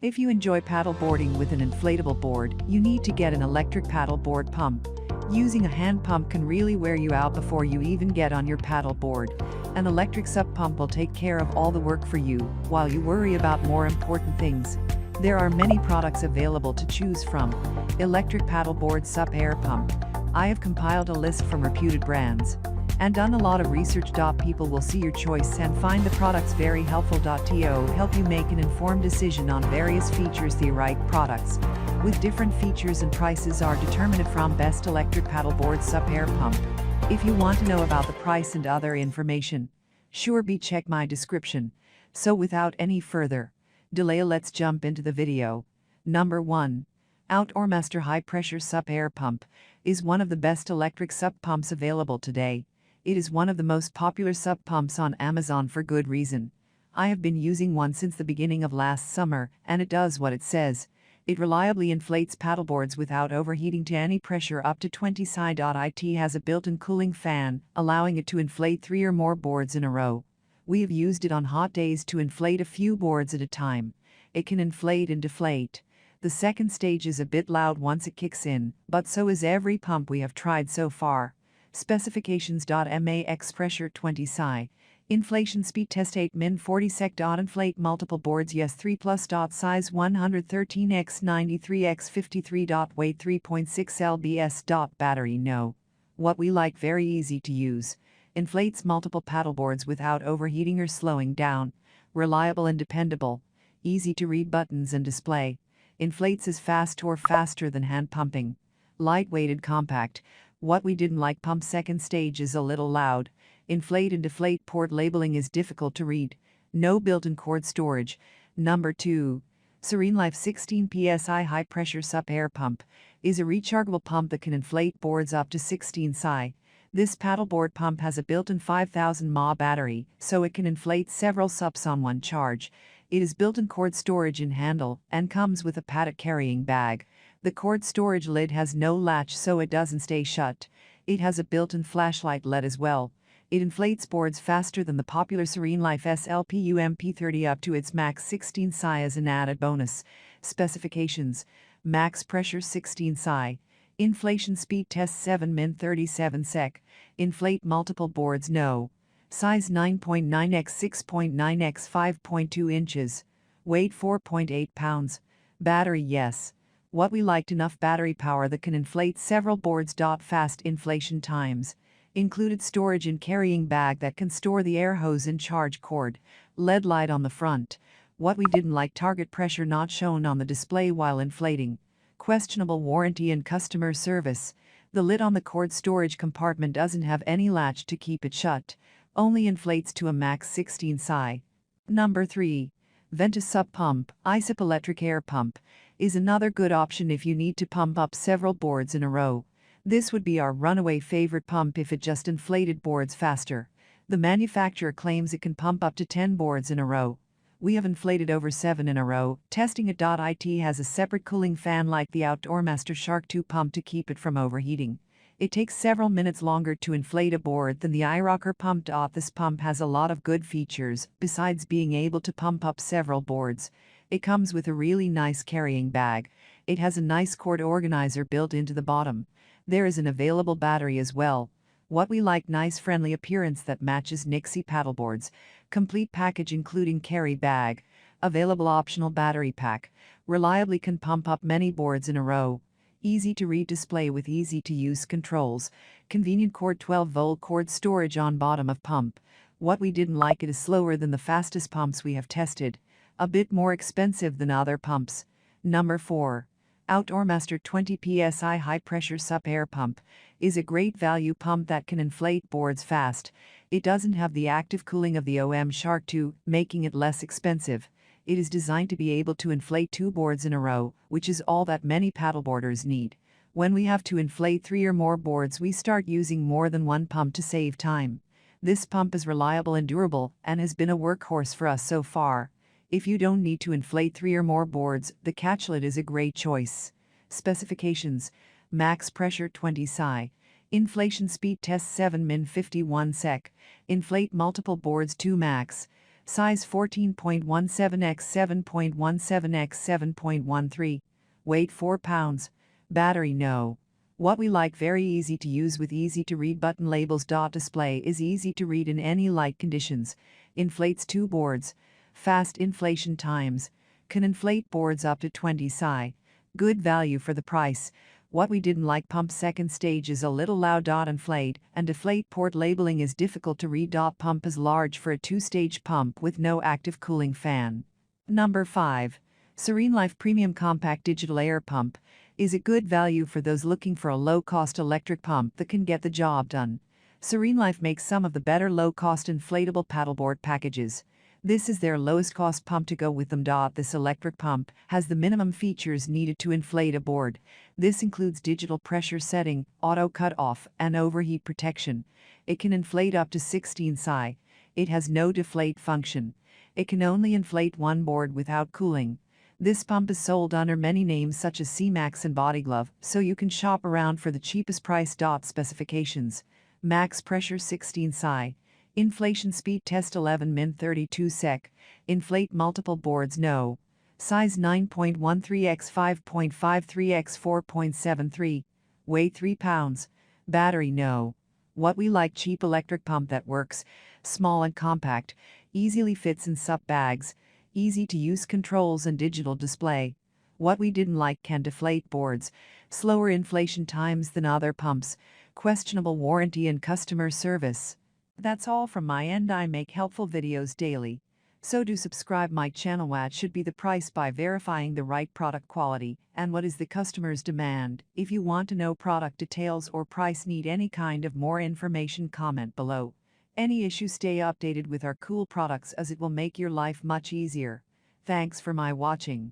If you enjoy paddleboarding with an inflatable board, you need to get an electric paddleboard pump. Using a hand pump can really wear you out before you even get on your paddleboard. An electric SUP pump will take care of all the work for you, while you worry about more important things. There are many products available to choose from. Electric paddleboard SUP air pump. I have compiled a list from reputed brands and done a lot of research. People will see your choice and find the products very helpful. To help you make an informed decision on various features. The right products with different features and prices are determined from best electric paddleboard SUP air pump. If you want to know about the price and other information, check my description. So without any further delay, let's jump into the video. Number 1. OutdoorMaster High Pressure SUP Air Pump is one of the best electric SUP pumps available today. It is one of the most popular SUP pumps on Amazon for good reason. I have been using one since the beginning of last summer, and it does what it says. It reliably inflates paddleboards without overheating to any pressure up to 20 psi. It has a built-in cooling fan, allowing it to inflate 3 or more boards in a row. We have used it on hot days to inflate a few boards at a time. It can inflate and deflate. The second stage is a bit loud once it kicks in, but so is every pump we have tried so far. Specifications. Max pressure 20 psi. Inflation speed test 8 min 40 sec. Inflate multiple boards yes 3 plus. Size 113 x 93 x 53. Weight 3.6 lbs. Battery no. What we like: very easy to use. Inflates multiple paddleboards without overheating or slowing down. Reliable and dependable. Easy to read buttons and display. Inflates as fast or faster than hand pumping. Lightweighted, compact. What we didn't like: pump second stage is a little loud. Inflate and deflate port labeling is difficult to read. No built-in cord storage. Number 2. SereneLife 16 psi High Pressure SUP Air Pump is a rechargeable pump that can inflate boards up to 16 psi. This paddleboard pump has a built-in 5000 mAh battery, so it can inflate several SUPs on one charge. It is built-in cord storage in handle and comes with a padded carrying bag. The cord storage lid has no latch, so it doesn't stay shut. It has a built-in flashlight LED as well. It inflates boards faster than the popular SereneLife SLP UMP30 up to its max 16 psi as an added bonus. Specifications: max pressure 16 psi. Inflation speed test 7 min 37 sec. Inflate multiple boards no. Size 9.9 x 6.9 x 5.2 inches. Weight 4.8 pounds. Battery yes. What we liked: enough battery power that can inflate several boards. Fast inflation times. Included storage in carrying bag that can store the air hose and charge cord. LED light on the front. What we didn't like: target pressure not shown on the display while inflating. Questionable warranty and customer service. The lid on the cord storage compartment doesn't have any latch to keep it shut. Only inflates to a max 16 psi. Number 3. Ventusup ISIP Electric Air Pump is another good option if you need to pump up several boards in a row. This would be our runaway favorite pump if it just inflated boards faster. The manufacturer claims it can pump up to 10 boards in a row. We have inflated over 7 in a row. Testing it. It has a separate cooling fan like the OutdoorMaster Shark 2 pump to keep it from overheating. It takes several minutes longer to inflate a board than the iRocker pump. This pump has a lot of good features, besides being able to pump up several boards. It comes with a really nice carrying bag. It has a nice cord organizer built into the bottom. There is an available battery as well. What we like: nice friendly appearance that matches Nixie paddleboards. Complete package including carry bag. Available optional battery pack. Reliably can pump up many boards in a row. Easy to read display with easy to use controls. Convenient cord 12-volt cord storage on bottom of pump. What we didn't like: it is slower than the fastest pumps we have tested. A bit more expensive than other pumps. Number 4. OutdoorMaster 20 psi High Pressure SUP Air Pump is a great value pump that can inflate boards fast. It doesn't have the active cooling of the OM Shark 2, making it less expensive. It is designed to be able to inflate 2 boards in a row, which is all that many paddleboarders need. When we have to inflate 3 or more boards, we start using more than one pump to save time. This pump is reliable and durable and has been a workhorse for us so far. If you don't need to inflate 3 or more boards, the catchlet is a great choice. Specifications: max pressure 20 psi. Inflation speed test 7 min 51 sec. Inflate multiple boards 2 max. Size 14.17x 7.17x 7.13. Weight 4 pounds. Battery no. What we like: very easy to use with easy to read button labels. Display is easy to read in any light conditions. Inflates 2 boards. Fast inflation times. Can inflate boards up to 20 psi. Good value for the price. What we didn't like: pump second stage is a little loud. Inflate and deflate port labeling is difficult to read. Pump is large for a 2-stage pump with no active cooling fan. Number 5. SereneLife Premium Compact Digital Air Pump is a good value for those looking for a low-cost electric pump that can get the job done. SereneLife makes some of the better low-cost inflatable paddleboard packages. This is their lowest cost pump to go with them. This electric pump has the minimum features needed to inflate a board. This includes digital pressure setting, auto cut-off, and overheat protection. It can inflate up to 16 psi. It has no deflate function. It can only inflate one board without cooling. This pump is sold under many names such as C-Max and Body Glove, so you can shop around for the cheapest price. Specifications: max pressure 16 psi. Inflation speed test 11 min 32 sec. Inflate multiple boards no. Size 9.13x 5.53x 4.73. Weight 3 pounds. Battery no. What we like: cheap electric pump that works, small and compact, easily fits in SUP bags, easy to use controls and digital display. What we didn't like: can deflate boards, slower inflation times than other pumps, questionable warranty and customer service. That's all from my end. I make helpful videos daily, so do subscribe my channel. What should be the price by verifying the right product quality and what is the customer's demand. If you want to know product details or price, need any kind of more information, comment below. Any issue, stay updated with our cool products as it will make your life much easier. Thanks for my watching.